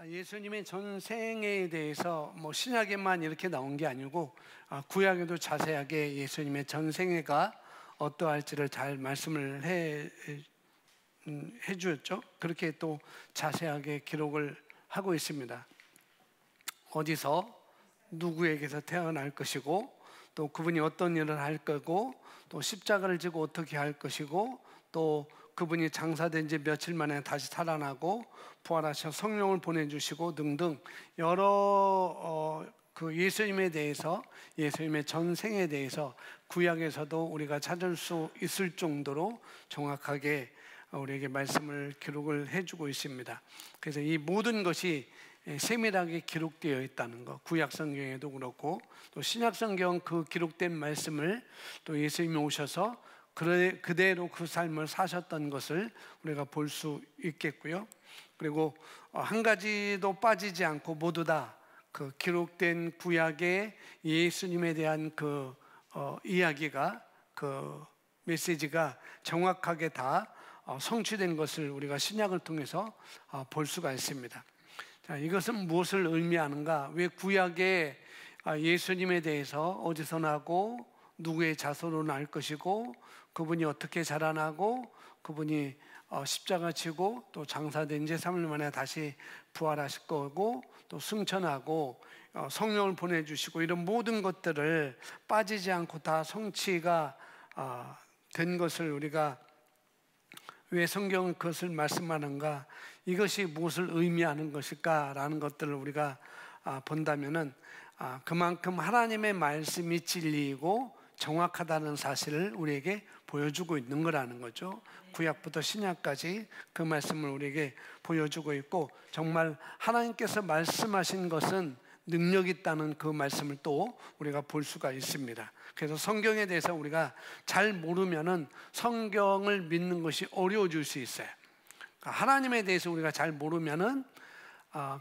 예수님의 전생에 대해서 신약에만 이렇게 나온 게 아니고 구약에도 자세하게 예수님의 전생애가 어떠할지를 잘 말씀을 해 주었죠. 그렇게 또 자세하게 기록을 하고 있습니다. 어디서 누구에게서 태어날 것이고, 또 그분이 어떤 일을 할 거고, 또 십자가를 지고 어떻게 할 것이고, 또 그분이 장사된 지 며칠 만에 다시 살아나고 부활하셔 성령을 보내주시고 등등 여러 그 예수님에 대해서, 예수님의 전생에 대해서 구약에서도 우리가 찾을 수 있을 정도로 정확하게 우리에게 말씀을 기록을 해주고 있습니다. 그래서 이 모든 것이 세밀하게 기록되어 있다는 것, 구약 성경에도 그렇고 또 신약 성경 그 기록된 말씀을 또 예수님이 오셔서 그대로 그 삶을 사셨던 것을 우리가 볼 수 있겠고요. 그리고 한 가지도 빠지지 않고 모두 다 그 기록된 구약의 예수님에 대한 그 이야기가, 그 메시지가 정확하게 다 성취된 것을 우리가 신약을 통해서 볼 수가 있습니다. 자, 이것은 무엇을 의미하는가? 왜 구약에 예수님에 대해서 어디서 나고 누구의 자손으로 날 것이고 그분이 어떻게 자라나고 그분이 십자가 지고 또 장사된 지 3일 만에 다시 부활하실 거고 또 승천하고 성령을 보내주시고 이런 모든 것들을 빠지지 않고 다 성취가 된 것을 우리가 왜 성경은 그것을 말씀하는가, 이것이 무엇을 의미하는 것일까라는 것들을 우리가 본다면은 그만큼 하나님의 말씀이 진리이고 정확하다는 사실을 우리에게 보여주고 있는 거라는 거죠. 구약부터 신약까지 그 말씀을 우리에게 보여주고 있고, 정말 하나님께서 말씀하신 것은 능력 있다는 그 말씀을 또 우리가 볼 수가 있습니다. 그래서 성경에 대해서 우리가 잘 모르면은 성경을 믿는 것이 어려워질 수 있어요. 하나님에 대해서 우리가 잘 모르면은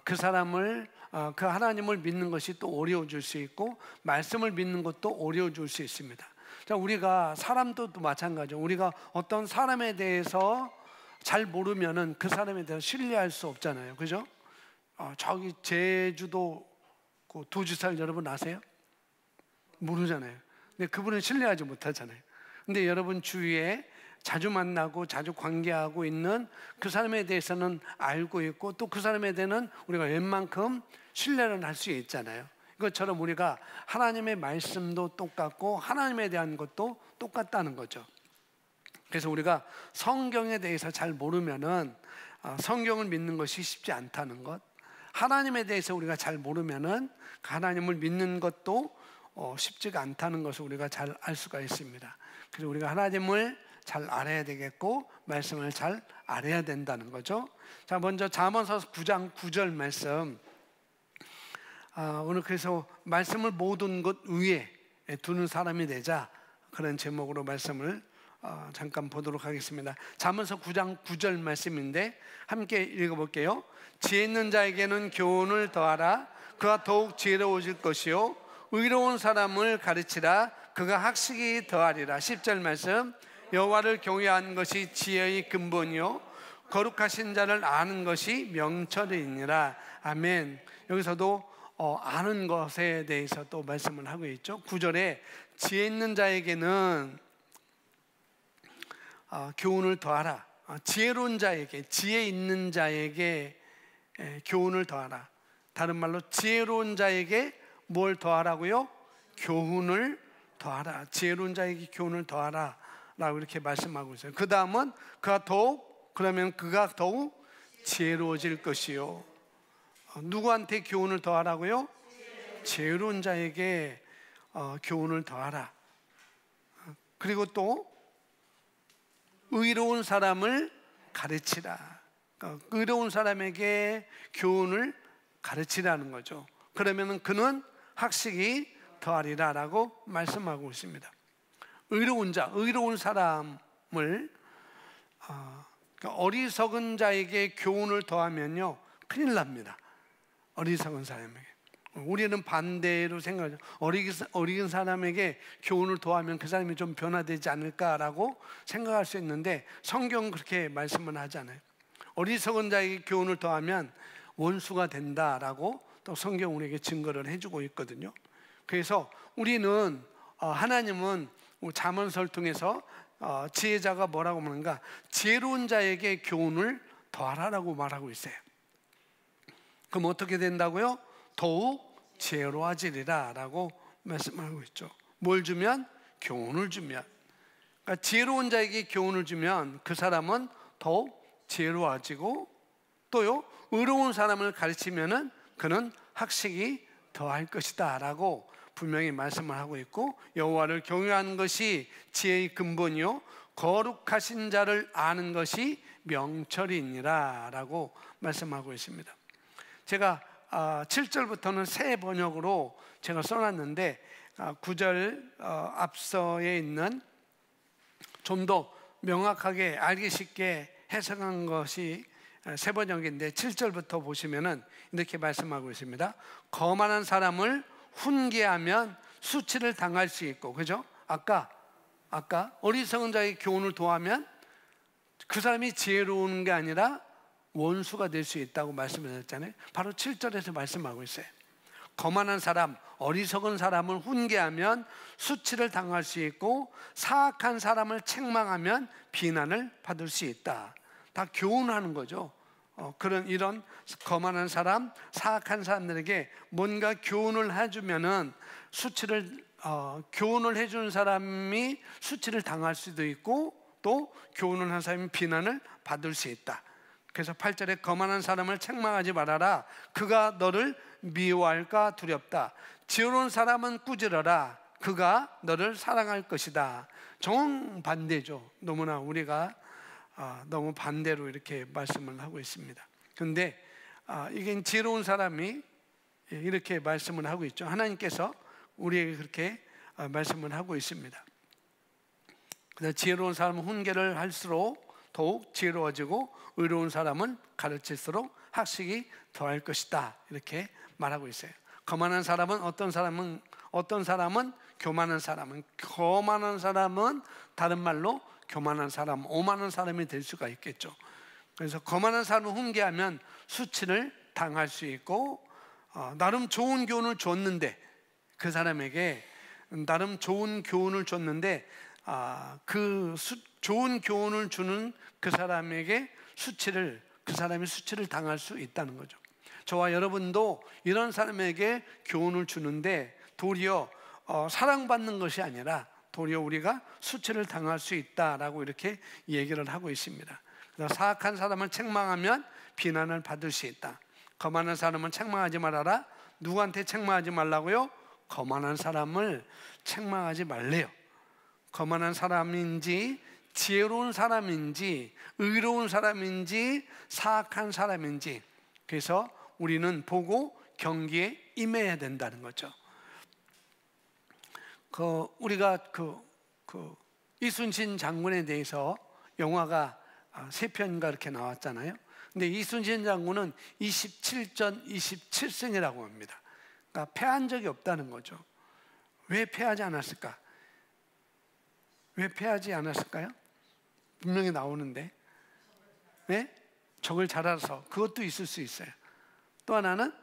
그 사람을, 그 하나님을 믿는 것이 또 어려워질 수 있고 말씀을 믿는 것도 어려워질 수 있습니다. 자, 우리가 사람도 또 마찬가지죠. 우리가 어떤 사람에 대해서 잘 모르면은 그 사람에 대해서 신뢰할 수 없잖아요. 그죠? 저기 제주도 그 도지사 여러분 아세요? 모르잖아요. 근데 그분은 신뢰하지 못하잖아요. 근데 여러분 주위에 자주 만나고 자주 관계하고 있는 그 사람에 대해서는 알고 있고 또 그 사람에 대해서는 우리가 웬만큼 신뢰를 할 수 있잖아요. 이것처럼 우리가 하나님의 말씀도 똑같고 하나님에 대한 것도 똑같다는 거죠. 그래서 우리가 성경에 대해서 잘 모르면은 성경을 믿는 것이 쉽지 않다는 것, 하나님에 대해서 우리가 잘 모르면은 하나님을 믿는 것도 쉽지가 않다는 것을 우리가 잘 알 수가 있습니다. 그래서 우리가 하나님을 잘 알아야 되겠고 말씀을 잘 알아야 된다는 거죠. 자, 먼저 잠언서 9장 9절 말씀, 오늘 그래서 말씀을 모든 것 위에 두는 사람이 되자, 그런 제목으로 말씀을 잠깐 보도록 하겠습니다. 잠언서 9장 9절 말씀인데 함께 읽어볼게요. 지혜 있는 자에게는 교훈을 더하라. 그가 더욱 지혜로워질 것이요 의로운 사람을 가르치라. 그가 학식이 더하리라. 10절 말씀, 여호와를 경외하는 것이 지혜의 근본이요 거룩하신 자를 아는 것이 명철이니라. 아멘. 여기서도 아는 것에 대해서 또 말씀을 하고 있죠. 9절에 지혜 있는 자에게는 교훈을 더하라. 지혜로운 자에게, 지혜 있는 자에게 교훈을 더하라. 다른 말로 지혜로운 자에게 뭘 더하라고요? 교훈을 더하라. 지혜로운 자에게 교훈을 더하라 라고 이렇게 말씀하고 있어요. 그 다음은 그가 더욱 지혜로워질 것이요. 누구한테 교훈을 더하라고요? 지혜로운 자에게 교훈을 더하라. 그리고 또 의로운 사람을 가르치라. 의로운 사람에게 교훈을 가르치라는 거죠. 그러면 그는 학식이 더하리라 라고 말씀하고 있습니다. 의로운 자, 의로운 사람을 어리석은 자에게 교훈을 더하면요 큰일 납니다. 어리석은 사람에게. 우리는 반대로 생각하죠. 어리석은 사람에게 교훈을 더하면 그 사람이 좀 변화되지 않을까라고 생각할 수 있는데 성경은 그렇게 말씀은 하지 않아요. 어리석은 자에게 교훈을 더하면 원수가 된다라고 또 성경 우리에게 증거를 해주고 있거든요. 그래서 우리는 하나님은 잠언서를 통해서 지혜자가 뭐라고 말하는가? 지혜로운 자에게 교훈을 더하라라고 말하고 있어요. 그럼 어떻게 된다고요? 더욱 지혜로워지리라 라고 말씀하고 있죠. 뭘 주면? 교훈을 주면. 그러니까 지혜로운 자에게 교훈을 주면 그 사람은 더욱 지혜로워지고, 또요 의로운 사람을 가르치면은 그는 학식이 더할 것이다 라고 분명히 말씀을 하고 있고, 여호와를 경외하는 것이 지혜의 근본이요 거룩하신 자를 아는 것이 명철이니라 라고 말씀하고 있습니다. 제가 7절부터는 새 번역으로 제가 써놨는데 9절 앞서에 있는 좀 더 명확하게 알기 쉽게 해석한 것이 새 번역인데 7절부터 보시면은 이렇게 말씀하고 있습니다. 거만한 사람을 훈계하면 수치를 당할 수 있고, 그죠? 아까 어리석은 자의 교훈을 도하면 그 사람이 지혜로운 게 아니라 원수가 될 수 있다고 말씀하셨잖아요. 바로 7절에서 말씀하고 있어요. 거만한 사람, 어리석은 사람을 훈계하면 수치를 당할 수 있고, 사악한 사람을 책망하면 비난을 받을 수 있다. 다 교훈하는 거죠. 이런 거만한 사람, 사악한 사람들에게 뭔가 교훈을 해주면은 교훈을 해주는 사람이 수치를 당할 수도 있고, 또 교훈을 한 사람이 비난을 받을 수 있다. 그래서 8절에 거만한 사람을 책망하지 말아라. 그가 너를 미워할까 두렵다. 지혜로운 사람은 꾸짖어라. 그가 너를 사랑할 것이다. 정반대죠. 너무나 우리가 너무 반대로 이렇게 말씀을 하고 있습니다. 그런데 이게 지혜로운 사람이 이렇게 말씀을 하고 있죠. 하나님께서 우리에게 그렇게 말씀을 하고 있습니다. 그래서 지혜로운 사람은 훈계를 할수록 더욱 지혜로워지고, 의로운 사람은 가르칠수록 학식이 더할 것이다. 이렇게 말하고 있어요. 거만한 사람은 어떤 사람은 교만한 사람은, 거만한 사람은 다른 말로 교만한 사람, 오만한 사람이 될 수가 있겠죠. 그래서 거만한 사람을 훈계하면 수치를 당할 수 있고, 나름 좋은 교훈을 줬는데, 그 사람에게 나름 좋은 교훈을 줬는데 좋은 교훈을 주는 그 사람에게 그 사람이 수치를 당할 수 있다는 거죠. 저와 여러분도 이런 사람에게 교훈을 주는데 도리어 사랑받는 것이 아니라 도리어 우리가 수치를 당할 수 있다라고 이렇게 얘기를 하고 있습니다. 그래서 사악한 사람을 책망하면 비난을 받을 수 있다. 거만한 사람은 책망하지 말아라. 누구한테 책망하지 말라고요? 거만한 사람을 책망하지 말래요. 거만한 사람인지 지혜로운 사람인지 의로운 사람인지 사악한 사람인지, 그래서 우리는 보고 경계에 임해야 된다는 거죠. 우리가 이순신 장군에 대해서 영화가 3편인가 이렇게 나왔잖아요. 근데 이순신 장군은 27전 27승이라고 합니다. 그러니까 패한 적이 없다는 거죠. 왜 패하지 않았을까? 왜 패하지 않았을까요? 분명히 나오는데, 네? 적을 잘 알아서. 그것도 있을 수 있어요. 또 하나는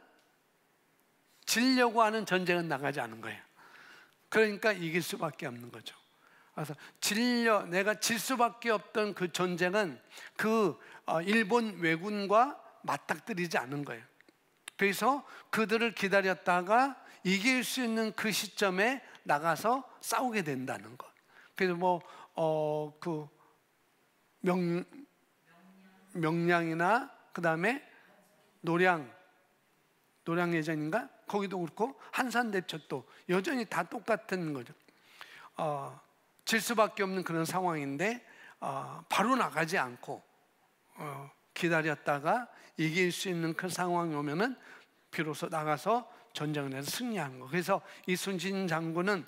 지려고 하는 전쟁은 나가지 않은 거예요. 그러니까 이길 수밖에 없는 거죠. 그래서 내가 질 수밖에 없던 그 전쟁은 일본 왜군과 맞닥뜨리지 않은 거예요. 그래서 그들을 기다렸다가 이길 수 있는 그 시점에 나가서 싸우게 된다는 것. 그래서 명량이나 그 다음에 노량예전인가? 거기도 그렇고 한산대첩도 여전히 다 똑같은 거죠. 질 수밖에 없는 그런 상황인데 바로 나가지 않고 기다렸다가 이길 수 있는 그 상황이 오면은 비로소 나가서 전쟁을 해서 승리한 거. 그래서 이순신 장군은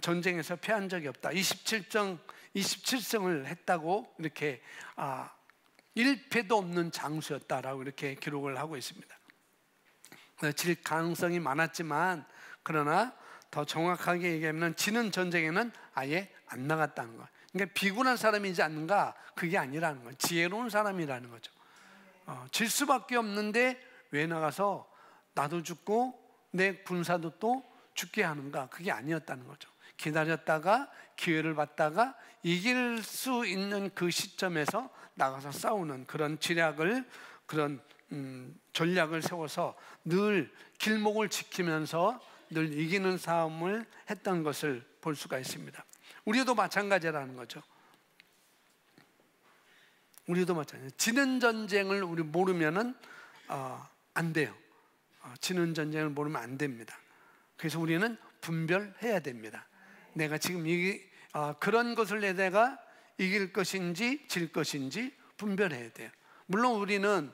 전쟁에서 패한 적이 없다. 27승을 했다고 이렇게 1패도 없는 장수였다라고 이렇게 기록을 하고 있습니다. 질 가능성이 많았지만, 그러나 더 정확하게 얘기하면 지는 전쟁에는 아예 안 나갔다는 거예요. 그러니까 비굴한 사람이지 않는가? 그게 아니라는 거예요. 지혜로운 사람이라는 거죠. 질 수밖에 없는데 왜 나가서 나도 죽고 내 군사도 또 죽게 하는가? 그게 아니었다는 거죠. 기다렸다가 기회를 받다가 이길 수 있는 그 시점에서 나가서 싸우는 그런 그런 전략을 세워서 늘 길목을 지키면서 늘 이기는 싸움을 했던 것을 볼 수가 있습니다. 우리도 마찬가지라는 거죠. 우리도 마찬가지. 지는 전쟁을 우리 모르면은 안 돼요. 지는 전쟁을 모르면 안 됩니다. 그래서 우리는 분별해야 됩니다. 내가 지금 그런 것을 내가 이길 것인지 질 것인지 분별해야 돼요. 물론 우리는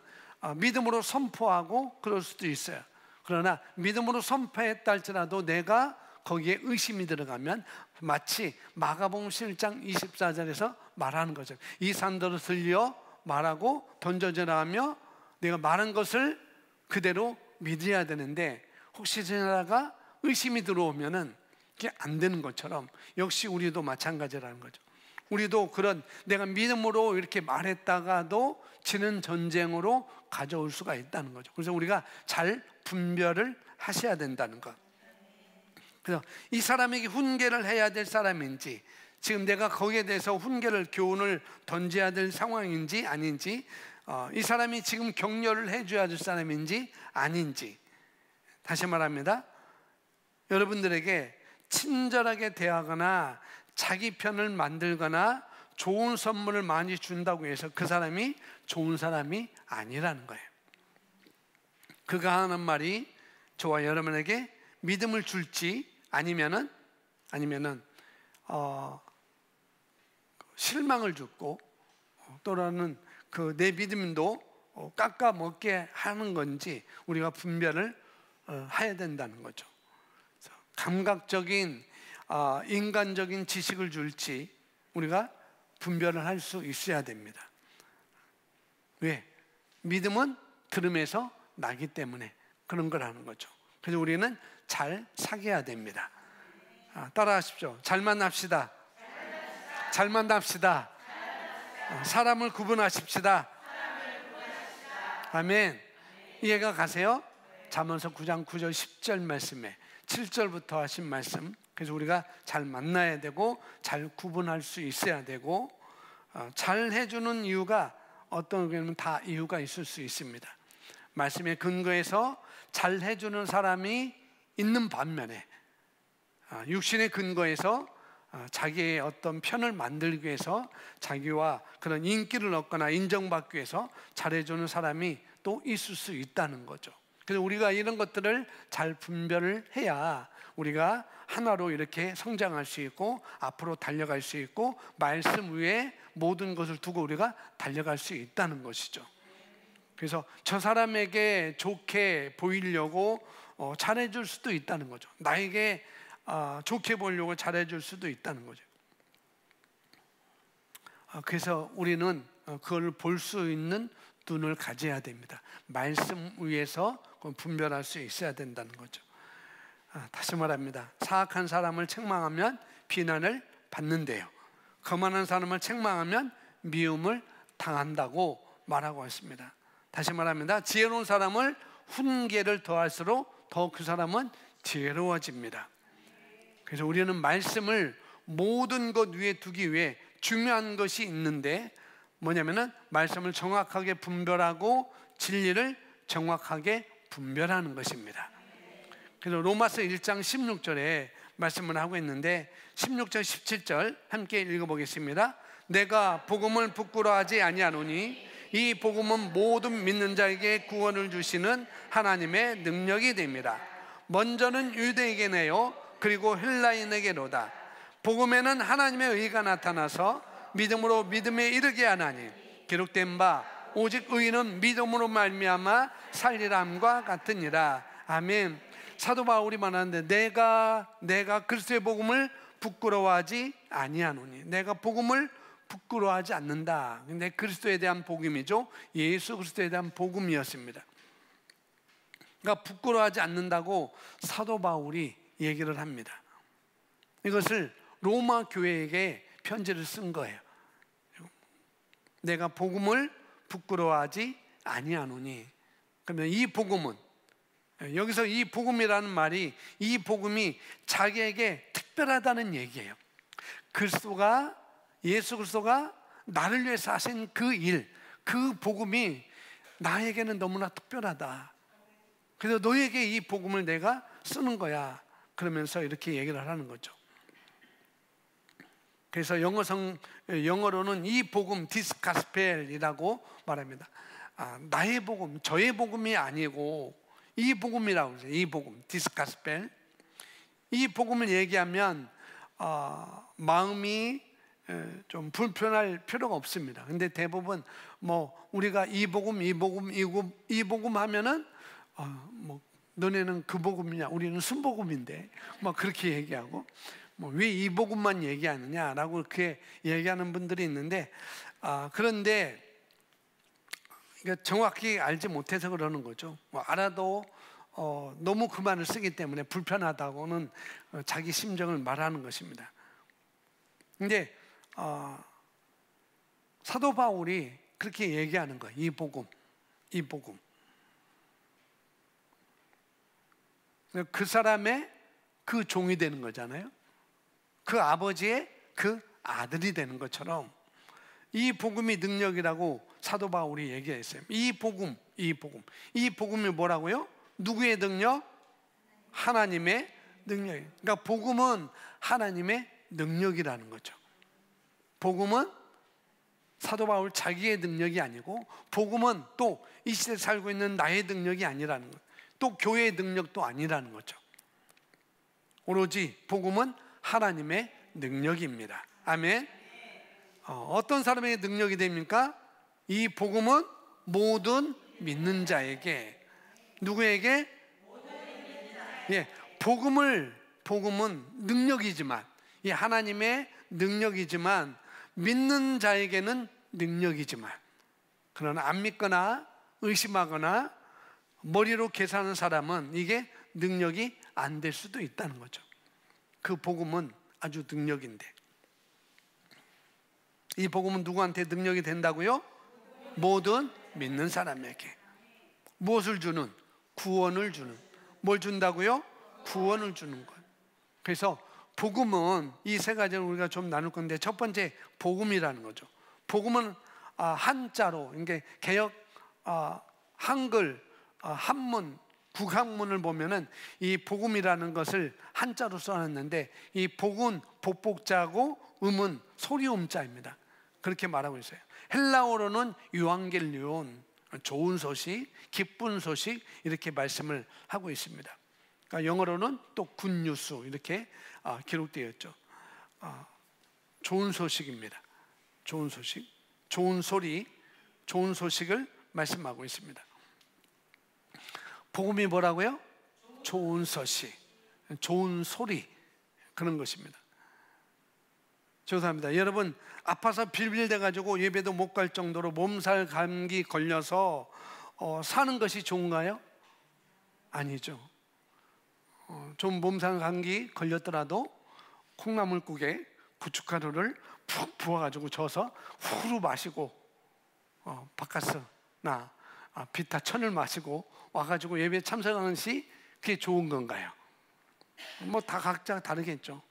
믿음으로 선포하고 그럴 수도 있어요. 그러나 믿음으로 선포했다 할지라도 내가 거기에 의심이 들어가면 마치 마가복음 7장 24절에서 말하는 거죠. 이 산더러 들려 말하고 던져져라 하며 내가 말한 것을 그대로 믿어야 되는데 혹시 지나다가 의심이 들어오면은 그게 안 되는 것처럼 역시 우리도 마찬가지라는 거죠. 우리도 그런 내가 믿음으로 이렇게 말했다가도 지는 전쟁으로 가져올 수가 있다는 거죠. 그래서 우리가 잘 분별을 하셔야 된다는 것. 그래서 이 사람에게 훈계를 해야 될 사람인지 지금 내가 거기에 대해서 교훈을 던져야 될 상황인지 아닌지 이 사람이 지금 격려를 해줘야 될 사람인지 아닌지 다시 말합니다. 여러분들에게 친절하게 대하거나 자기 편을 만들거나 좋은 선물을 많이 준다고 해서 그 사람이 좋은 사람이 아니라는 거예요. 그가 하는 말이 저와 여러분에게 믿음을 줄지 아니면은 실망을 주고 또는 그 내 믿음도 깎아 먹게 하는 건지 우리가 분별을 해야 된다는 거죠. 감각적인 인간적인 지식을 줄지 우리가 분별을 할 수 있어야 됩니다. 왜? 믿음은 들음에서 나기 때문에 그런 걸 하는 거죠. 그래서 우리는 잘 사귀어야 됩니다. 따라하십시오. 잘 만납시다. 잘 만납시다. 사람을 구분하십시다. 아멘. 이해가 가세요? 잠언서 9장 9절 10절 말씀에 7절부터 하신 말씀. 그래서 우리가 잘 만나야 되고 잘 구분할 수 있어야 되고 잘 해주는 이유가 어떤 경우는 다 이유가 있을 수 있습니다. 말씀에 근거해서 잘 해주는 사람이 있는 반면에 육신의 근거에서 자기의 어떤 편을 만들기 위해서 자기와 그런 인기를 얻거나 인정받기 위해서 잘해주는 사람이 또 있을 수 있다는 거죠. 그래서 우리가 이런 것들을 잘 분별을 해야 우리가 하나로 이렇게 성장할 수 있고 앞으로 달려갈 수 있고 말씀 위에 모든 것을 두고 우리가 달려갈 수 있다는 것이죠. 그래서 저 사람에게 좋게 보이려고 잘해줄 수도 있다는 거죠. 나에게 좋게 보이려고 잘해줄 수도 있다는 거죠. 그래서 우리는 그걸 볼 수 있는 눈을 가져야 됩니다. 말씀 위에서 분별할 수 있어야 된다는 거죠. 다시 말합니다. 사악한 사람을 책망하면 비난을 받는데요. 거만한 사람을 책망하면 미움을 당한다고 말하고 있습니다. 다시 말합니다. 지혜로운 사람을 훈계를 더할수록 더 그 사람은 지혜로워집니다. 그래서 우리는 말씀을 모든 것 위에 두기 위해 중요한 것이 있는데 뭐냐면은 말씀을 정확하게 분별하고 진리를 정확하게 분별하는 것입니다. 그래서 로마서 1장 16절에 말씀을 하고 있는데 16절 17절 함께 읽어보겠습니다. 내가 복음을 부끄러워하지 아니하노니 이 복음은 모든 믿는 자에게 구원을 주시는 하나님의 능력이 됩니다. 먼저는 유대에게 내요 그리고 헬라인에게로다. 복음에는 하나님의 의가 나타나서 믿음으로 믿음에 이르게 하나니 기록된 바 오직 의인은 믿음으로 말미암아 살리람과 같으니라. 아멘. 사도 바울이 말하는데 내가 그리스도의 복음을 부끄러워하지 아니하노니 내가 복음을 부끄러워하지 않는다. 근데 그리스도에 대한 복음이죠. 예수 그리스도에 대한 복음이었습니다. 그러니까 부끄러워하지 않는다고 사도 바울이 얘기를 합니다. 이것을 로마 교회에게 편지를 쓴 거예요. 내가 복음을 부끄러워하지 아니하노니 그러면 이 복음은, 여기서 이 복음이라는 말이, 이 복음이 자기에게 특별하다는 얘기예요. 예수 그리스도가 나를 위해서 하신 그 일, 그 복음이 나에게는 너무나 특별하다. 그래서 너에게 이 복음을 내가 쓰는 거야. 그러면서 이렇게 얘기를 하는 거죠. 그래서 영어로는 이 복음, this gospel이라고 말합니다. 나의 복음, 저의 복음이 아니고 이 복음이라고 그러죠. 이 복음, this gospel. 이 복음을 얘기하면 마음이 좀 불편할 필요가 없습니다. 근데 대부분 우리가 이 복음 하면은 너네는 그 복음이냐, 우리는 순복음인데 그렇게 얘기하고, 왜 이 복음만 얘기하느냐라고 그렇게 얘기하는 분들이 있는데, 그런데 정확히 알지 못해서 그러는 거죠. 알아도 너무 그 말을 쓰기 때문에 불편하다고는 자기 심정을 말하는 것입니다. 근데 사도 바울이 그렇게 얘기하는 거예요. 이 복음. 그 사람의 그 종이 되는 거잖아요. 그 아버지의 그 아들이 되는 것처럼 이 복음이 능력이라고 사도 바울이 얘기했어요. 이 복음이 뭐라고요? 누구의 능력? 하나님의 능력. 그러니까 복음은 하나님의 능력이라는 거죠. 복음은 사도 바울 자기의 능력이 아니고, 복음은 또 이 시대에 살고 있는 나의 능력이 아니라는 거예요. 또 교회의 능력도 아니라는 거죠. 오로지 복음은 하나님의 능력입니다. 아멘. 어떤 사람에게 능력이 됩니까? 이 복음은 모든 믿는 자에게. 누구에게? 복음은 능력이지만, 이 하나님의 능력이지만, 믿는 자에게는 능력이지만, 그러나 안 믿거나 의심하거나 머리로 계산하는 사람은 이게 능력이 안 될 수도 있다는 거죠. 그 복음은 아주 능력인데, 이 복음은 누구한테 능력이 된다고요? 모든 믿는 사람에게. 무엇을 주는? 구원을 주는. 뭘 준다고요? 구원을 주는 것. 그래서 복음은 이 세 가지를 우리가 좀 나눌 건데, 첫 번째 복음이라는 거죠. 복음은 한자로, 이게 개역 한글 한문 국한문을 보면은 이 복음이라는 것을 한자로 써놨는데, 이 복은 복복자고 음은 소리음자입니다. 그렇게 말하고 있어요. 헬라어로는 유앙겔리온, 좋은 소식, 기쁜 소식, 이렇게 말씀을 하고 있습니다. 그러니까 영어로는 또 굿뉴스 이렇게 기록되어 있죠. 좋은 소식입니다. 좋은 소식, 좋은 소리, 좋은 소식을 말씀하고 있습니다. 복음이 뭐라고요? 좋은 소식, 좋은 소리, 그런 것입니다. 죄송합니다. 여러분, 아파서 빌빌대 가지고 예배도 못 갈 정도로 몸살 감기 걸려서 사는 것이 좋은가요? 아니죠. 좀 몸살 감기 걸렸더라도 콩나물국에 고춧가루를 푹 부어가지고 저어서 후루 마시고, 바카스나 비타 천을 마시고 와가지고 예배에 참석하는 것이 그게 좋은 건가요? 다 각자 다르겠죠.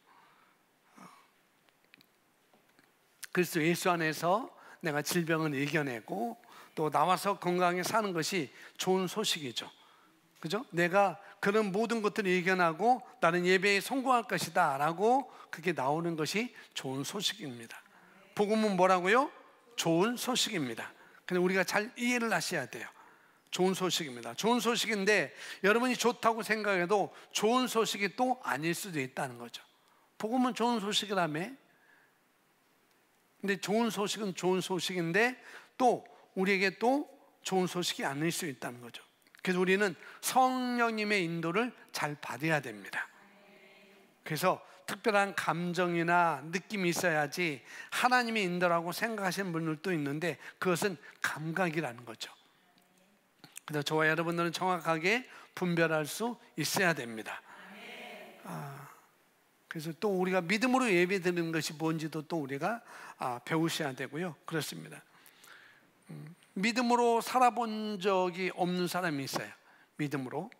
그래서 예수 안에서 내가 질병을 이겨내고 또 나와서 건강하게 사는 것이 좋은 소식이죠. 그죠? 내가 그런 모든 것들을 이겨나고 나는 예배에 성공할 것이다 라고 그게 나오는 것이 좋은 소식입니다. 복음은 뭐라고요? 좋은 소식입니다. 근데 우리가 잘 이해를 하셔야 돼요. 좋은 소식입니다. 좋은 소식인데 여러분이 좋다고 생각해도 좋은 소식이 또 아닐 수도 있다는 거죠. 복음은 좋은 소식이라며. 근데 좋은 소식은 좋은 소식인데 또 우리에게 또 좋은 소식이 아닐 수 있다는 거죠. 그래서 우리는 성령님의 인도를 잘 받아야 됩니다. 그래서 특별한 감정이나 느낌이 있어야지 하나님의 인도라고 생각하시는 분들도 있는데, 그것은 감각이라는 거죠. 그래서 저와 여러분들은 정확하게 분별할 수 있어야 됩니다. 그래서 또 우리가 믿음으로 예배드리는 것이 뭔지도 또 우리가 배우셔야 되고요. 그렇습니다. 믿음으로 살아본 적이 없는 사람이 있어요. 믿음으로.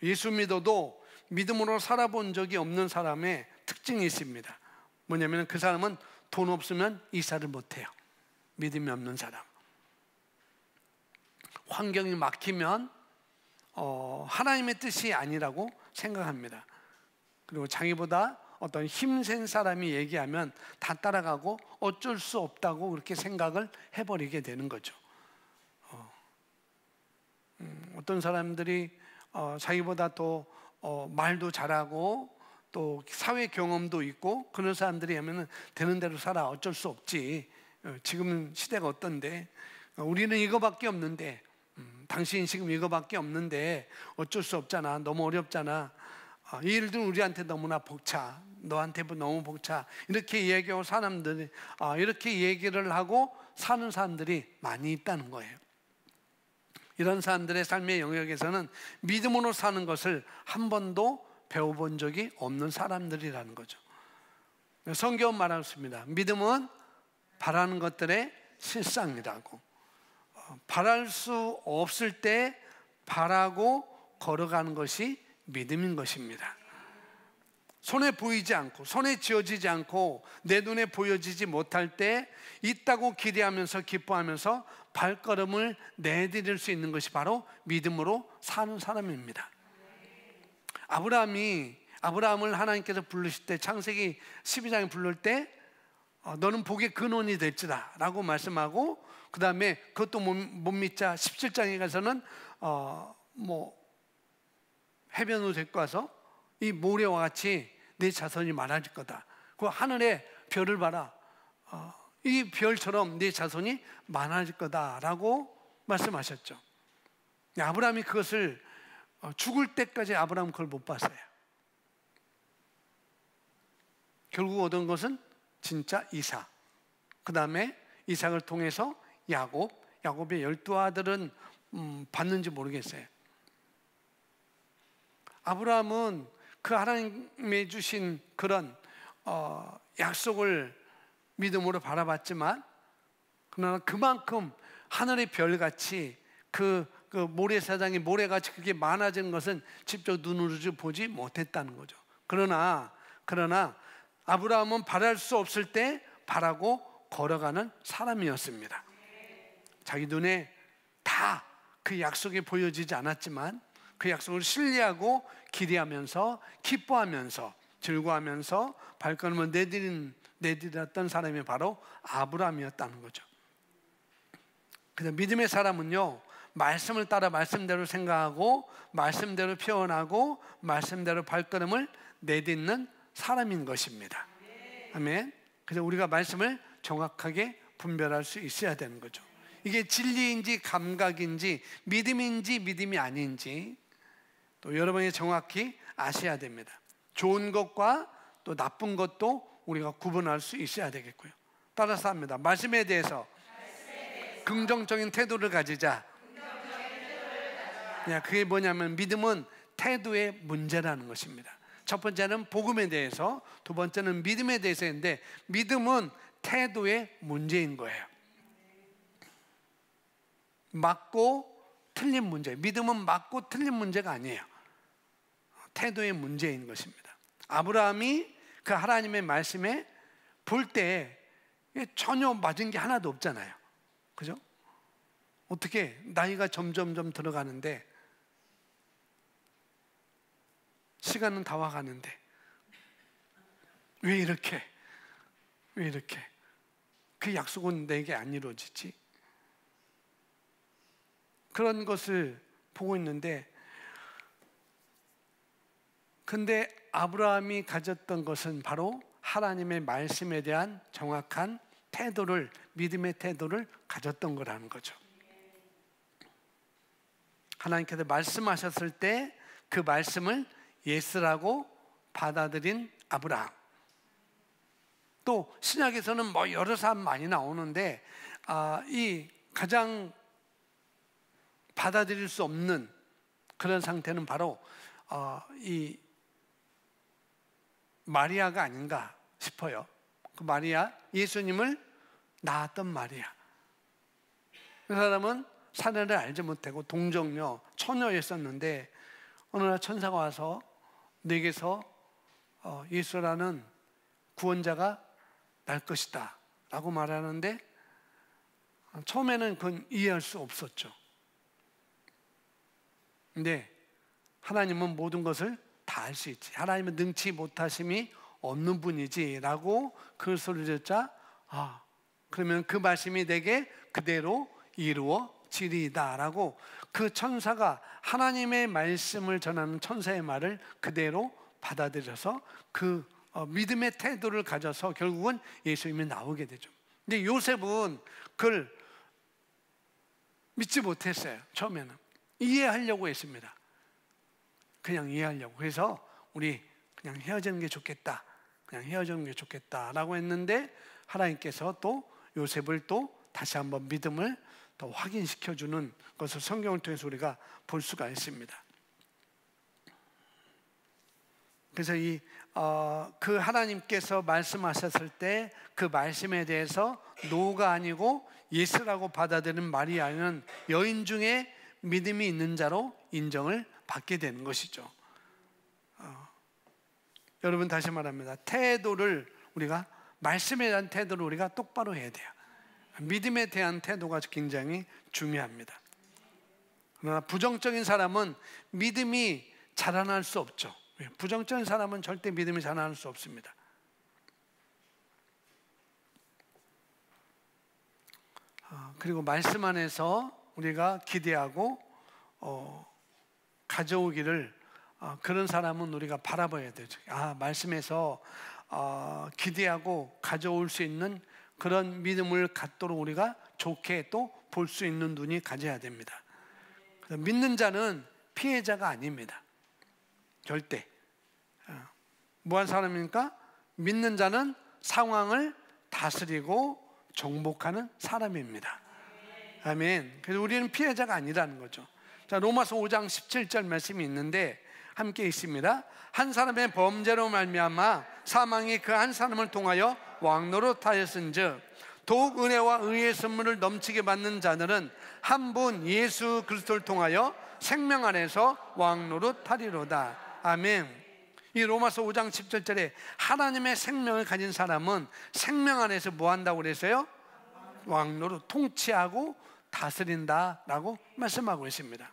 예수 믿어도 믿음으로 살아본 적이 없는 사람의 특징이 있습니다. 뭐냐면 그 사람은 돈 없으면 이사를 못해요. 믿음이 없는 사람. 환경이 막히면 하나님의 뜻이 아니라고 생각합니다. 그리고 자기보다 어떤 힘센 사람이 얘기하면 다 따라가고 어쩔 수 없다고 그렇게 생각을 해버리게 되는 거죠. 어떤 사람들이 자기보다 더 말도 잘하고 또 사회 경험도 있고 그런 사람들이 하면은 되는 대로 살아, 어쩔 수 없지, 지금은 시대가 어떤데, 우리는 이거밖에 없는데, 당신 지금 이거밖에 없는데 어쩔 수 없잖아, 너무 어렵잖아, 이 일들은 우리한테 너무나 벅차, 너한테 너무 벅차, 이렇게 얘기하고 사람들이 이렇게 얘기를 하고 사는 사람들이 많이 있다는 거예요. 이런 사람들의 삶의 영역에서는 믿음으로 사는 것을 한 번도 배워본 적이 없는 사람들이라는 거죠. 성경은 말하습니다. 믿음은 바라는 것들의 실상이라고. 바랄 수 없을 때 바라고 걸어가는 것이 믿음인 것입니다. 손에 보이지 않고, 손에 쥐어지지 않고, 내 눈에 보여지지 못할 때 있다고 기대하면서 기뻐하면서 발걸음을 내디딜 수 있는 것이 바로 믿음으로 사는 사람입니다. 아브라함을 하나님께서 부르실 때, 창세기 12장에 부를 때 너는 복의 근원이 될지다 라고 말씀하고, 그 다음에 그것도 못 믿자 17장에 가서는 해변으로 데리고 와서 이 모래와 같이 내 자손이 많아질 거다. 그 하늘의 별을 봐라, 이 별처럼 내 자손이 많아질 거다라고 말씀하셨죠. 아브라함이 그것을 죽을 때까지 아브라함은 그걸 못 봤어요. 결국 얻은 것은 진짜 이삭, 그 다음에 이삭을 통해서 야곱의 12아들은 봤는지 모르겠어요. 아브라함은 그 하나님이 주신 그런 약속을 믿음으로 바라봤지만, 그러나 그만큼 하늘의 별같이 그 모래사장이 모래같이 그게 많아지는 것은 직접 눈으로 보지 못했다는 거죠. 그러나 아브라함은 바랄 수 없을 때 바라고 걸어가는 사람이었습니다. 자기 눈에 다 그 약속이 보여지지 않았지만 그 약속을 신뢰하고 기대하면서 기뻐하면서 즐거워하면서 발걸음을 내디뎠던 사람이 바로 아브라함이었다는 거죠. 그래서 믿음의 사람은요, 말씀을 따라 말씀대로 생각하고 말씀대로 표현하고 말씀대로 발걸음을 내딛는 사람인 것입니다. 아멘. 그래서 우리가 말씀을 정확하게 분별할 수 있어야 되는 거죠. 이게 진리인지 감각인지 믿음인지 믿음이 아닌지 또 여러분이 정확히 아셔야 됩니다. 좋은 것과 또 나쁜 것도 우리가 구분할 수 있어야 되겠고요. 따라서 합니다. 말씀에 대해서 긍정적인 태도를 가지자. 그게 뭐냐면 믿음은 태도의 문제라는 것입니다. 첫 번째는 복음에 대해서, 두 번째는 믿음에 대해서인데 믿음은 태도의 문제인 거예요. 맞고 틀린 문제. 믿음은 맞고 틀린 문제가 아니에요. 태도의 문제인 것입니다. 아브라함이 그 하나님의 말씀에 볼 때 전혀 맞은 게 하나도 없잖아요. 그죠? 어떻게 나이가 점점 들어가는데, 시간은 다 와가는데 왜 이렇게 그 약속은 내게 안 이루어지지? 그런 것을 보고 있는데, 근데 아브라함이 가졌던 것은 바로 하나님의 말씀에 대한 정확한 태도를, 믿음의 태도를 가졌던 거라는 거죠. 하나님께서 말씀하셨을 때 그 말씀을 예스라고 받아들인 아브라함. 또 신약에서는 여러 사람 많이 나오는데 이 가장 받아들일 수 없는 그런 상태는 바로 이 마리아가 아닌가 싶어요. 그 마리아, 예수님을 낳았던 마리아. 그 사람은 사내를 알지 못하고 동정녀, 처녀였었는데 어느 날 천사가 와서 내게서 예수라는 구원자가 날 것이다 라고 말하는데 처음에는 그건 이해할 수 없었죠. 근데 하나님은 모든 것을 다 알 수 있지, 하나님은 능치 못하심이 없는 분이지 라고 그 소리를 듣자 그러면 그 말씀이 내게 그대로 이루어지리이다 라고 그 천사가 하나님의 말씀을 전하는 천사의 말을 그대로 받아들여서 그 믿음의 태도를 가져서 결국은 예수님이 나오게 되죠. 근데 요셉은 그걸 믿지 못했어요. 처음에는 이해하려고 했습니다. 그냥 이해하려고. 그래서 우리 그냥 헤어지는 게 좋겠다, 그냥 헤어지는 게 좋겠다라고 했는데 하나님께서 또 요셉을 또 다시 한번 믿음을 더 확인시켜주는 것을 성경을 통해서 우리가 볼 수가 있습니다. 그래서 그 하나님께서 말씀하셨을 때 그 말씀에 대해서 노가 아니고 예스라고 받아들이는 마리아는 여인 중에 믿음이 있는 자로 인정을 받게 되는 것이죠. 여러분 다시 말합니다. 태도를 우리가 말씀에 대한 태도를 우리가 똑바로 해야 돼요. 믿음에 대한 태도가 굉장히 중요합니다. 그러나 부정적인 사람은 믿음이 자라날 수 없죠. 부정적인 사람은 절대 믿음이 자라날 수 없습니다. 그리고 말씀 안에서 우리가 기대하고 가져오기를 그런 사람은 우리가 바라봐야 되죠. 말씀에서 기대하고 가져올 수 있는 그런 믿음을 갖도록 우리가 좋게 또 볼 수 있는 눈이 가져야 됩니다. 믿는 자는 피해자가 아닙니다. 절대. 뭐한 사람입니까? 믿는 자는 상황을 다스리고 정복하는 사람입니다. 아멘. 그래서 우리는 피해자가 아니라는 거죠. 자, 로마서 5장 17절 말씀이 있는데 함께 있습니다. 한 사람의 범죄로 말미암아 사망이 그 한 사람을 통하여 왕노릇하였은즉 더욱 은혜와 의의 선물을 넘치게 받는 자들은 한 분 예수 그리스도를 통하여 생명 안에서 왕노릇하리로다. 아멘. 이 로마서 5장 17절에 하나님의 생명을 가진 사람은 생명 안에서 뭐 한다고 그랬어요? 왕노릇, 통치하고 다스린다라고 말씀하고 있습니다.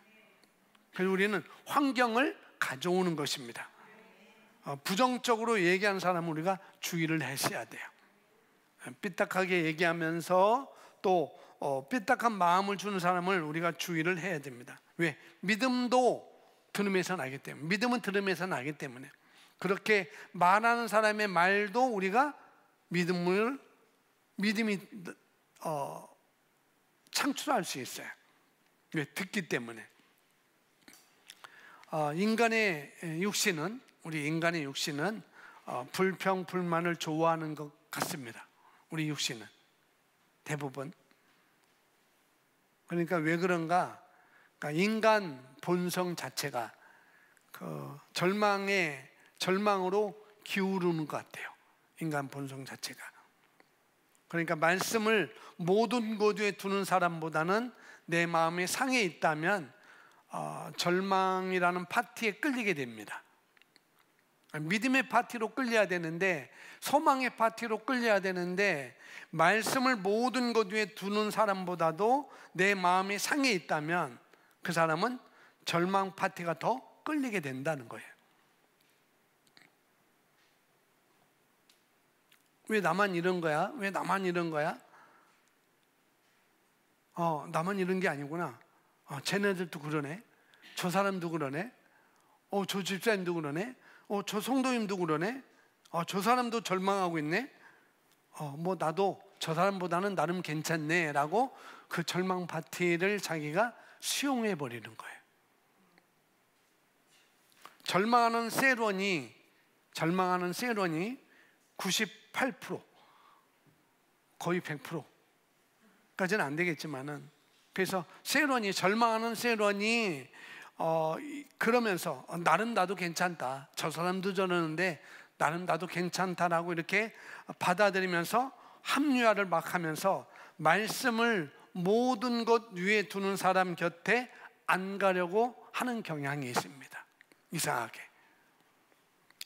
그래서 우리는 환경을 가져오는 것입니다. 부정적으로 얘기하는 사람은 우리가 주의를 하셔야 돼요. 삐딱하게 얘기하면서 또 삐딱한 마음을 주는 사람을 우리가 주의를 해야 됩니다. 왜? 믿음도 들음에서 나기 때문에, 믿음은 들음에서 나기 때문에 그렇게 말하는 사람의 말도 우리가 믿음이 창출할 수 있어요. 왜? 듣기 때문에. 인간의 육신은, 우리 인간의 육신은 불평, 불만을 좋아하는 것 같습니다. 우리 육신은 대부분. 그러니까 왜 그런가? 그러니까 인간 본성 자체가 그 절망으로 기울는 것 같아요. 인간 본성 자체가. 그러니까 말씀을 모든 곳 위에 두는 사람보다는 내 마음이 상해 있다면 절망이라는 파티에 끌리게 됩니다. 믿음의 파티로 끌려야 되는데, 소망의 파티로 끌려야 되는데, 말씀을 모든 것 위에 두는 사람보다도 내 마음이 상해 있다면 그 사람은 절망 파티가 더 끌리게 된다는 거예요. 왜 나만 이런 거야? 왜 나만 이런 거야? 나만 이런 게 아니구나. 쟤네들도 그러네. 저 사람도 그러네. 저 집사님도 그러네. 저 성도님도 그러네. 저 사람도 절망하고 있네. 뭐 나도 저 사람보다는 나름 괜찮네 라고 그 절망 파티를 자기가 수용해 버리는 거예요. 절망하는 세론이 98%, 거의 100%까지는 안 되겠지만은, 그래서 절망하는 세론이 그러면서 나름 나도 괜찮다, 저 사람도 저러는데 나름 나도 괜찮다라고 이렇게 받아들이면서 합리화를 막 하면서 말씀을 모든 것 위에 두는 사람 곁에 안 가려고 하는 경향이 있습니다. 이상하게.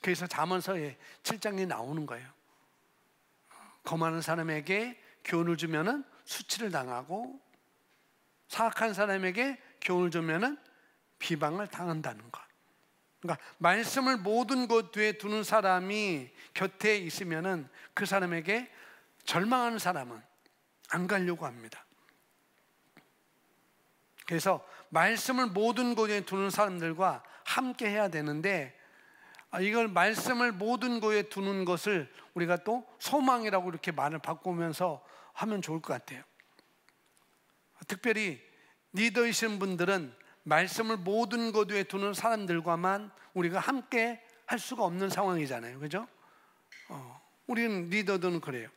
그래서 잠언서에 7장에 나오는 거예요. 거만한 사람에게 교훈을 주면은 수치를 당하고 사악한 사람에게 교훈을 주면은 비방을 당한다는 것. 그러니까 말씀을 모든 것 위에 두는 사람이 곁에 있으면은 그 사람에게 절망하는 사람은 안 가려고 합니다. 그래서 말씀을 모든 것 위에 두는 사람들과 함께 해야 되는데, 이걸 말씀을 모든 것에 두는 것을 우리가 또 소망이라고 이렇게 말을 바꾸면서 하면 좋을 것 같아요. 특별히 리더이신 분들은 말씀을 모든 것 위에 두는 사람들과만 우리가 함께 할 수가 없는 상황이잖아요. 그죠? 우리는 리더들은 그래요.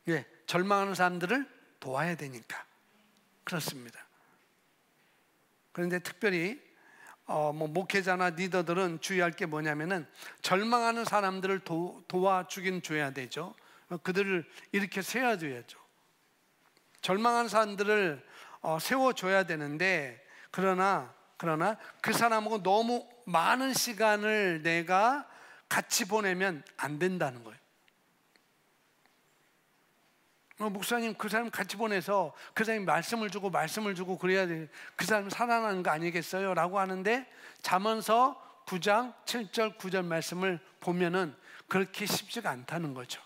예, 절망하는 사람들을 도와야 되니까 그렇습니다. 그런데 특별히 목회자나 리더들은 주의할 게 뭐냐면은 절망하는 사람들을 도와주긴 줘야 되죠. 그들을 이렇게 세워줘야죠. 절망하는 사람들을 세워줘야 되는데, 그러나 그 사람하고 너무 많은 시간을 내가 같이 보내면 안 된다는 거예요. 목사님, 그 사람 같이 보내서 그 사람이 말씀을 주고 그래야 돼. 그 사람 살아나는 거 아니겠어요? 라고 하는데, 잠언서 9장 7절 9절 말씀을 보면은 그렇게 쉽지가 않다는 거죠.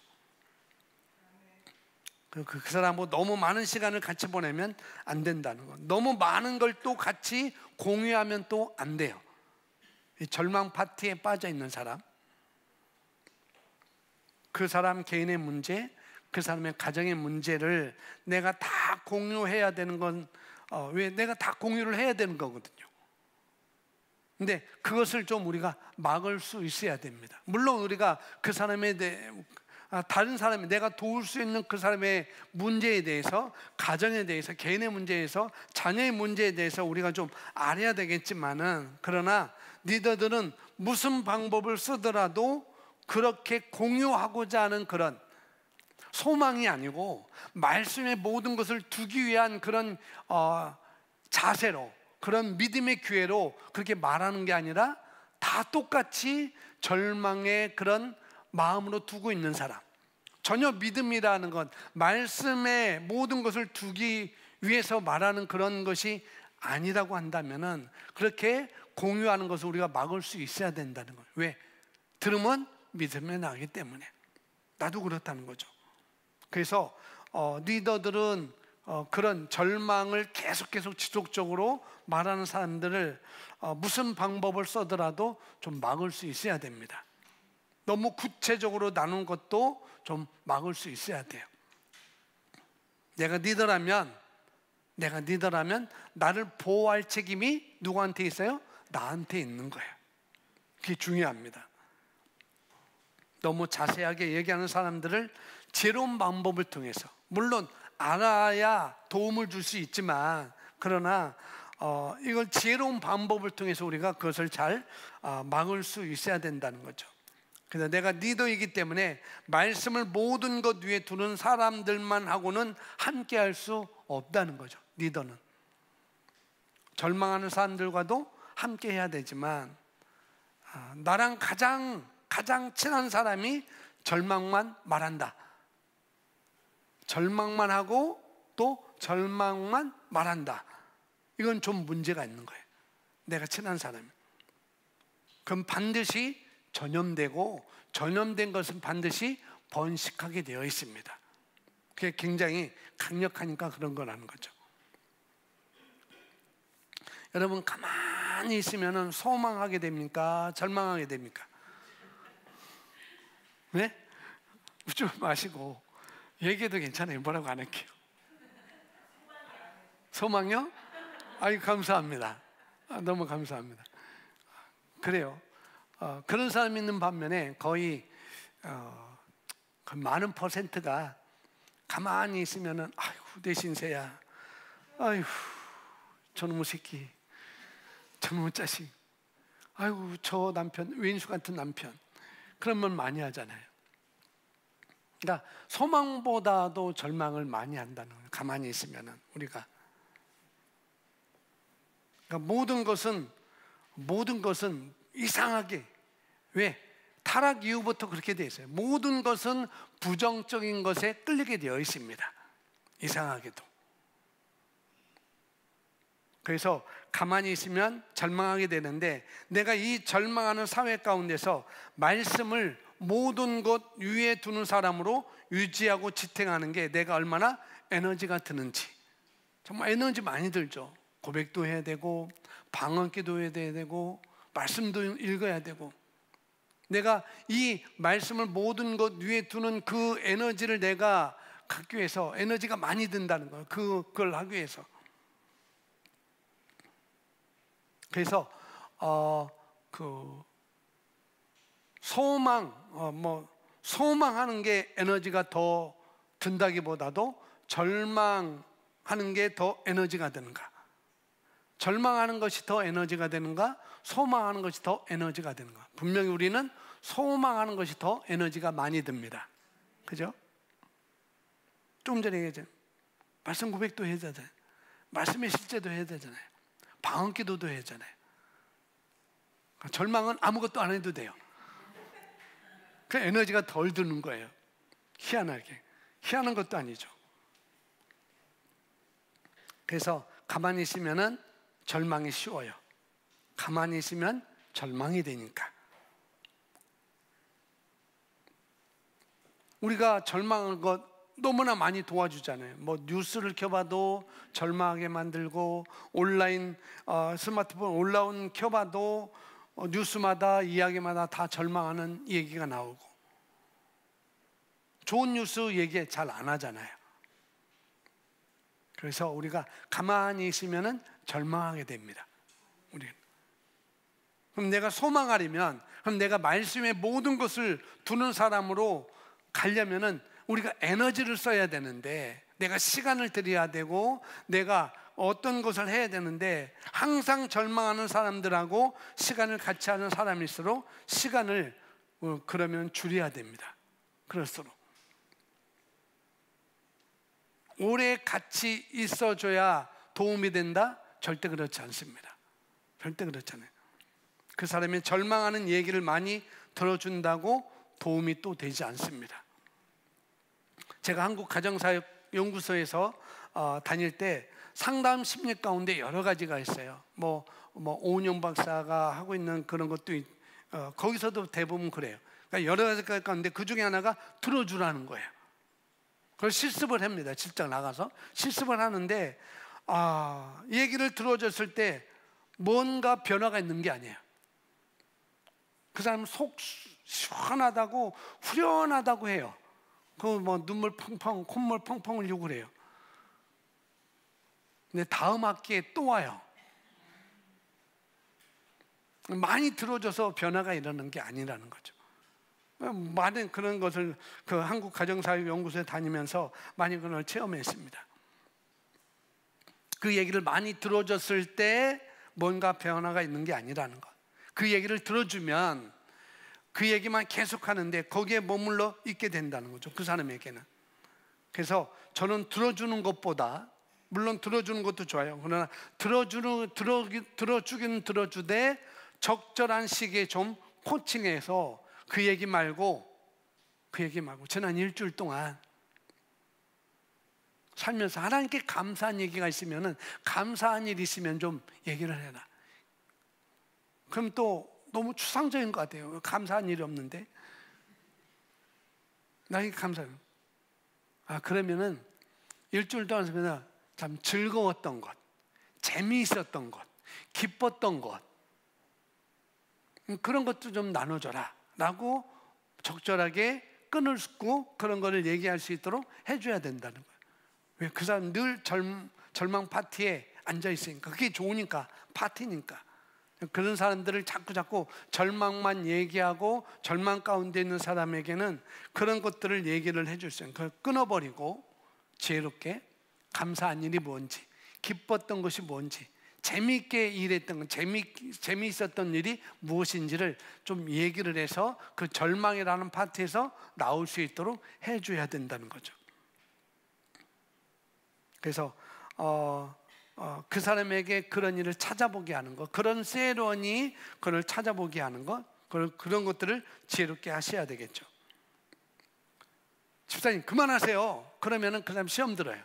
그 사람하고 너무 많은 시간을 같이 보내면 안 된다는 거. 너무 많은 걸 또 같이 공유하면 또 안 돼요. 이 절망 파티에 빠져 있는 사람, 그 사람 개인의 문제, 그 사람의 가정의 문제를 내가 다 공유해야 되는 건, 왜 내가 다 공유를 해야 되는 거거든요. 근데 그것을 좀 우리가 막을 수 있어야 됩니다. 물론 우리가 그 사람에 대해, 다른 사람이 내가 도울 수 있는 그 사람의 문제에 대해서, 가정에 대해서, 개인의 문제에서, 자녀의 문제에 대해서 우리가 좀 알아야 되겠지만은, 그러나 리더들은 무슨 방법을 쓰더라도 그렇게 공유하고자 하는 그런 소망이 아니고 말씀의 모든 것을 두기 위한 그런 자세로, 그런 믿음의 기회로 그렇게 말하는 게 아니라 다 똑같이 절망의 그런 마음으로 두고 있는 사람, 전혀 믿음이라는 건 말씀의 모든 것을 두기 위해서 말하는 그런 것이 아니라고 한다면은 그렇게 공유하는 것을 우리가 막을 수 있어야 된다는 거예요. 왜? 들으면 믿음이 나기 때문에. 나도 그렇다는 거죠. 그래서 리더들은 그런 절망을 계속 지속적으로 말하는 사람들을 무슨 방법을 써더라도 좀 막을 수 있어야 됩니다. 너무 구체적으로 나눈 것도 좀 막을 수 있어야 돼요. 내가 리더라면 나를 보호할 책임이 누구한테 있어요? 나한테 있는 거예요. 그게 중요합니다. 너무 자세하게 얘기하는 사람들을 지혜로운 방법을 통해서, 물론 알아야 도움을 줄 수 있지만, 그러나 이걸 지혜로운 방법을 통해서 우리가 그것을 잘 막을 수 있어야 된다는 거죠. 그래서 내가 리더이기 때문에 말씀을 모든 것 위에 두는 사람들만 하고는 함께 할 수 없다는 거죠. 리더는 절망하는 사람들과도 함께 해야 되지만, 나랑 가장 친한 사람이 절망만 말한다, 절망만 하고 또 절망만 말한다, 이건 좀 문제가 있는 거예요. 내가 친한 사람이. 그럼 반드시 전염되고, 전염된 것은 반드시 번식하게 되어 있습니다. 그게 굉장히 강력하니까 그런 거라는 거죠. 여러분, 가만히 있으면 소망하게 됩니까? 절망하게 됩니까? 네? 웃지 마시고 얘기해도 괜찮아요. 뭐라고 안 할게요. 소망요? 아이, 감사합니다. 너무 감사합니다. 그래요. 그런 사람이 있는 반면에 거의 많은 퍼센트가 가만히 있으면은, 아이고 내 신세야, 아이고 저놈의 새끼, 저놈의 자식, 아이고 저 남편, 왼수 같은 남편, 그런 말 많이 하잖아요. 그러니까 소망보다도 절망을 많이 한다는 거예요. 가만히 있으면은 우리가. 그러니까 모든 것은 이상하게, 왜? 타락 이후부터 그렇게 돼 있어요. 모든 것은 부정적인 것에 끌리게 되어 있습니다. 이상하게도. 그래서 가만히 있으면 절망하게 되는데, 내가 이 절망하는 사회 가운데서 말씀을 모든 것 위에 두는 사람으로 유지하고 지탱하는 게 내가 얼마나 에너지가 드는지. 정말 에너지 많이 들죠. 고백도 해야 되고, 방언기도 해야 되고, 말씀도 읽어야 되고. 내가 이 말씀을 모든 것 위에 두는 그 에너지를 내가 갖기 위해서 에너지가 많이 든다는 거예요. 그걸 하기 위해서. 그래서 소망하는 게 에너지가 더 든다기보다도 절망하는 게 더 에너지가 드는가? 절망하는 것이 더 에너지가 되는가? 소망하는 것이 더 에너지가 되는가? 분명히 우리는 소망하는 것이 더 에너지가 많이 듭니다. 그죠? 조금 전에 얘기했잖아요. 말씀 고백도 해야 되잖아요. 말씀의 실제도 해야 되잖아요. 방언 기도도 해야 되잖아요. 절망은 아무것도 안 해도 돼요. 그 에너지가 덜 드는 거예요. 희한하게. 희한한 것도 아니죠. 그래서 가만히 있으면은 절망이 쉬워요. 가만히 있으면 절망이 되니까. 우리가 절망하는 것 너무나 많이 도와주잖아요. 뭐 뉴스를 켜봐도 절망하게 만들고, 온라인 스마트폰 올라온 켜봐도 뉴스마다 이야기마다 다 절망하는 얘기가 나오고, 좋은 뉴스 얘기 잘 안 하잖아요. 그래서 우리가 가만히 있으면은 절망하게 됩니다. 그럼 내가 소망하려면, 그럼 내가 말씀의 모든 것을 두는 사람으로 가려면은 우리가 에너지를 써야 되는데, 내가 시간을 들여야 되고, 내가 어떤 것을 해야 되는데, 항상 절망하는 사람들하고 시간을 같이 하는 사람일수록 시간을 그러면 줄여야 됩니다. 그럴수록 오래 같이 있어줘야 도움이 된다? 절대 그렇지 않습니다. 절대 그렇잖아요. 그 사람이 절망하는 얘기를 많이 들어준다고 도움이 또 되지 않습니다. 제가 한국가정사역연구소에서 다닐 때 상담 심리 가운데 여러 가지가 있어요. 뭐 오은영 박사가 하고 있는 그런 것도 거기서도 대부분 그래요. 그러니까 여러 가지 가운데 그 중에 하나가 들어주라는 거예요. 그걸 실습을 합니다. 직접 나가서 실습을 하는데, 얘기를 들어줬을 때 뭔가 변화가 있는 게 아니에요. 그 사람 속 시원하다고, 후련하다고 해요. 눈물 펑펑, 콧물 펑펑 흘리고 그래요. 근데 다음 학기에 또 와요. 많이 들어줘서 변화가 일어나는 게 아니라는 거죠. 많은 그런 것을 그 한국가정사역연구소에 다니면서 많이 그런 걸 체험했습니다. 그 얘기를 많이 들어줬을 때 뭔가 변화가 있는 게 아니라는 것. 그 얘기를 들어주면 그 얘기만 계속하는데 거기에 머물러 있게 된다는 거죠. 그 사람에게는. 그래서 저는 들어주는 것보다, 물론 들어주는 것도 좋아요. 그러나 들어주긴 들어주되 적절한 시기에 좀 코칭해서 그 얘기 말고 지난 일주일 동안 살면서 하나님께 감사한 얘기가 있으면은, 감사한 일이 있으면 좀 얘기를 해라. 그럼 또 너무 추상적인 것 같아요. 감사한 일이 없는데 나에게 감사해요. 그러면은 일주일 동안 참 즐거웠던 것, 재미있었던 것, 기뻤던 것, 그런 것도 좀 나눠줘라 라고 적절하게 끊고 그런 거를 얘기할 수 있도록 해줘야 된다는 거예요. 왜? 그 사람 늘 절망 파티에 앉아있으니까, 그게 좋으니까, 파티니까. 그런 사람들을 자꾸 절망만 얘기하고 절망 가운데 있는 사람에게는 그런 것들을 얘기를 해줄 수 있어요. 그걸 끊어버리고 지혜롭게 감사한 일이 뭔지, 기뻤던 것이 뭔지, 재미있게 일했던 건 재미있었던 일이 무엇인지를 좀 얘기를 해서 그 절망이라는 파트에서 나올 수 있도록 해줘야 된다는 거죠. 그래서 그 사람에게 그런 일을 찾아보게 하는 것, 그런 세론이 그걸 찾아보게 하는 것, 그런 것들을 지혜롭게 하셔야 되겠죠. 집사님 그만하세요. 그러면은 그 사람 시험 들어요.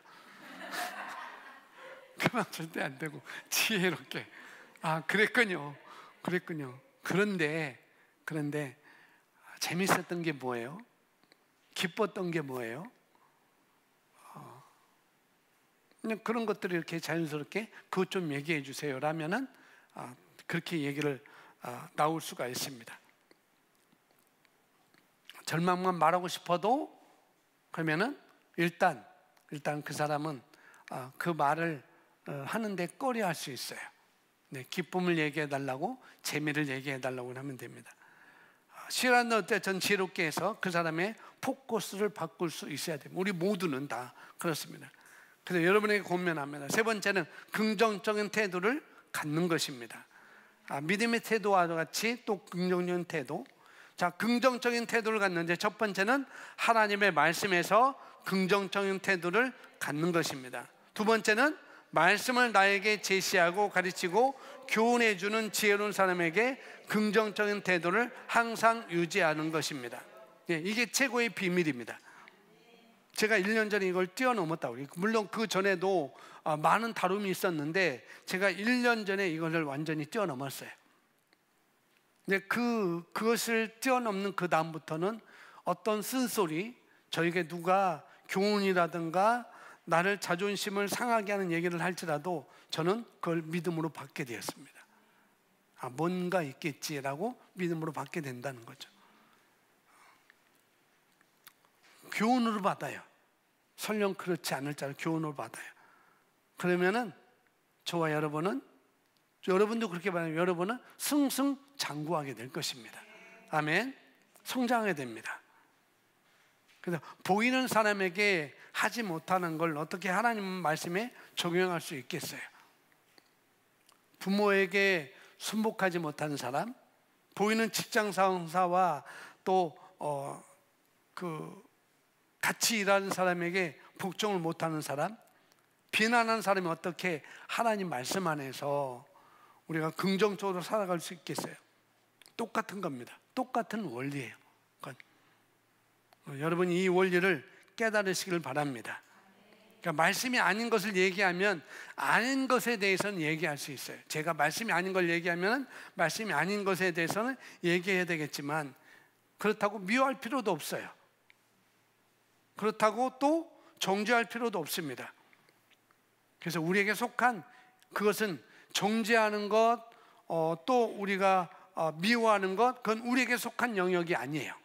그만 절대 안 되고 지혜롭게. 그랬군요. 그런데 재밌었던 게 뭐예요? 기뻤던 게 뭐예요? 그냥 그런 것들을 이렇게 자연스럽게 그것 좀 얘기해 주세요 라면은 그렇게 얘기를 나올 수가 있습니다. 절망만 말하고 싶어도 그러면은 일단 그 사람은 그 말을 하는데 꺼려할 수 있어요. 네, 기쁨을 얘기해 달라고, 재미를 얘기해 달라고 하면 됩니다. 싫어하는 어때 전 지혜롭게 해서 그 사람의 포커스를 바꿀 수 있어야 됩니다. 우리 모두는 다 그렇습니다. 그래서 여러분에게 권면합니다. 세 번째는 긍정적인 태도를 갖는 것입니다. 믿음의 태도와 같이 또 긍정적인 태도. 자, 긍정적인 태도를 갖는데 첫 번째는 하나님의 말씀에서 긍정적인 태도를 갖는 것입니다. 두 번째는 말씀을 나에게 제시하고 가르치고 교훈해 주는 지혜로운 사람에게 긍정적인 태도를 항상 유지하는 것입니다. 이게 최고의 비밀입니다. 제가 1년 전에 이걸 뛰어넘었다고. 물론 그 전에도 많은 다름이 있었는데 제가 1년 전에 이것을 완전히 뛰어넘었어요. 근데 그것을 뛰어넘는 그 다음부터는 어떤 쓴소리, 저에게 누가 교훈이라든가 나를 자존심을 상하게 하는 얘기를 할지라도 저는 그걸 믿음으로 받게 되었습니다. 뭔가 있겠지라고 믿음으로 받게 된다는 거죠. 교훈으로 받아요. 설령 그렇지 않을지라도 교훈으로 받아요. 그러면은 저와 여러분도 그렇게 받으면 여러분은 승승장구하게 될 것입니다. 아멘. 성장하게 됩니다. 그래서 보이는 사람에게 하지 못하는 걸 어떻게 하나님 말씀에 적용할 수 있겠어요? 부모에게 순복하지 못하는 사람, 보이는 직장 상사와 또 같이 일하는 사람에게 복종을 못하는 사람, 비난하는 사람이 어떻게 하나님 말씀 안에서 우리가 긍정적으로 살아갈 수 있겠어요? 똑같은 겁니다. 똑같은 원리예요. 여러분이 이 원리를 깨달으시길 바랍니다. 그러니까 말씀이 아닌 것을 얘기하면 아닌 것에 대해서는 얘기할 수 있어요. 제가 말씀이 아닌 걸 얘기하면 말씀이 아닌 것에 대해서는 얘기해야 되겠지만 그렇다고 미워할 필요도 없어요. 그렇다고 또 정죄할 필요도 없습니다. 그래서 우리에게 속한 그것은 정죄하는 것, 또 우리가 미워하는 것, 그건 우리에게 속한 영역이 아니에요.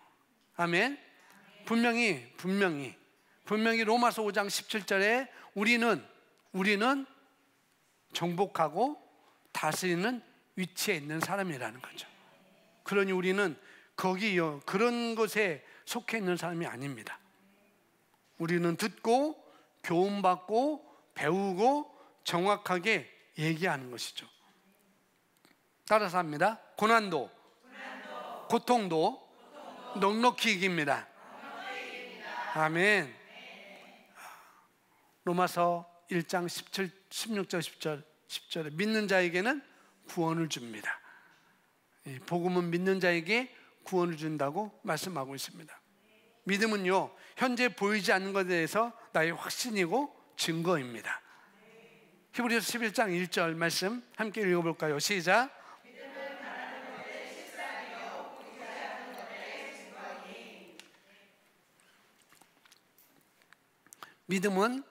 아멘. 분명히 로마서 5장 17절에 우리는 정복하고 다스리는 위치에 있는 사람이라는 거죠. 그러니 우리는 그런 것에 속해 있는 사람이 아닙니다. 우리는 듣고 교훈받고 배우고 정확하게 얘기하는 것이죠. 따라서 합니다. 고난도 고통도 넉넉히 이깁니다. 아멘. 로마서 1장 16절 10절에 믿는 자에게는 구원을 줍니다. 복음은 믿는 자에게 구원을 준다고 말씀하고 있습니다. 믿음은요, 현재 보이지 않는 것에 대해서 나의 확신이고 증거입니다. 히브리서 11장 1절 말씀 함께 읽어볼까요? 시작. 믿음은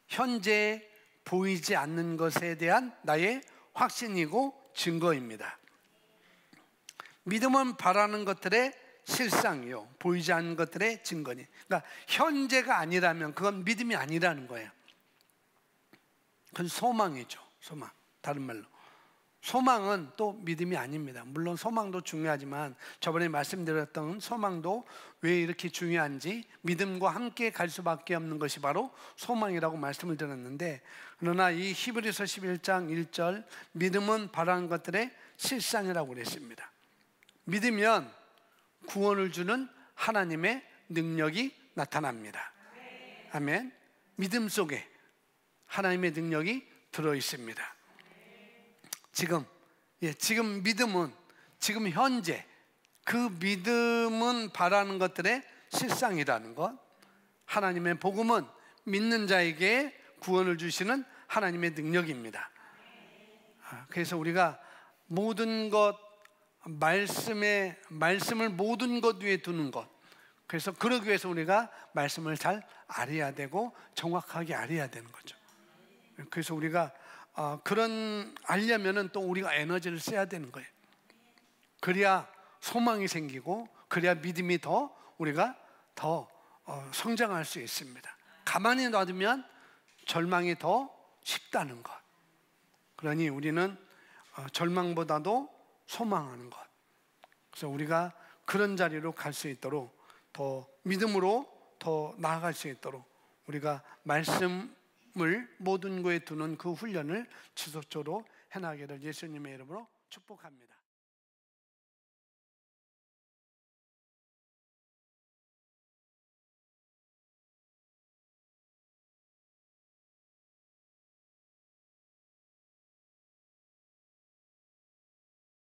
현재 보이지 않는 것에 대한 나의 확신이고 증거입니다. 믿음은 바라는 것들의 실상이요, 보이지 않는 것들의 증거니. 그러니까 현재가 아니라면 그건 믿음이 아니라는 거예요. 그건 소망이죠. 소망. 다른 말로 소망은 또 믿음이 아닙니다. 물론 소망도 중요하지만 저번에 말씀드렸던 소망도 왜 이렇게 중요한지, 믿음과 함께 갈 수밖에 없는 것이 바로 소망이라고 말씀을 드렸는데, 그러나 이 히브리서 11장 1절 믿음은 바라는 것들의 실상이라고 그랬습니다. 믿으면 구원을 주는 하나님의 능력이 나타납니다. 아멘. 믿음 속에 하나님의 능력이 들어 있습니다. 지금 믿음은, 지금 현재 그 믿음은 바라는 것들의 실상이라는 것, 하나님의 복음은 믿는 자에게 구원을 주시는 하나님의 능력입니다. 그래서 우리가 모든 것, 말씀을 모든 것 위에 두는 것, 그래서 그러기 위해서 우리가 말씀을 잘 알아야 되고 정확하게 알아야 되는 거죠. 그래서 우리가 알려면은 또 우리가 에너지를 써야 되는 거예요. 그래야 소망이 생기고, 그래야 믿음이 우리가 더 성장할 수 있습니다. 가만히 놔두면 절망이 더 쉽다는 것. 그러니 우리는 절망보다도 소망하는 것. 그래서 우리가 그런 자리로 갈 수 있도록, 더 믿음으로 더 나아갈 수 있도록 우리가 말씀을 모든 거에 두는 그 훈련을 지속적으로 해나가기를 예수님의 이름으로 축복합니다.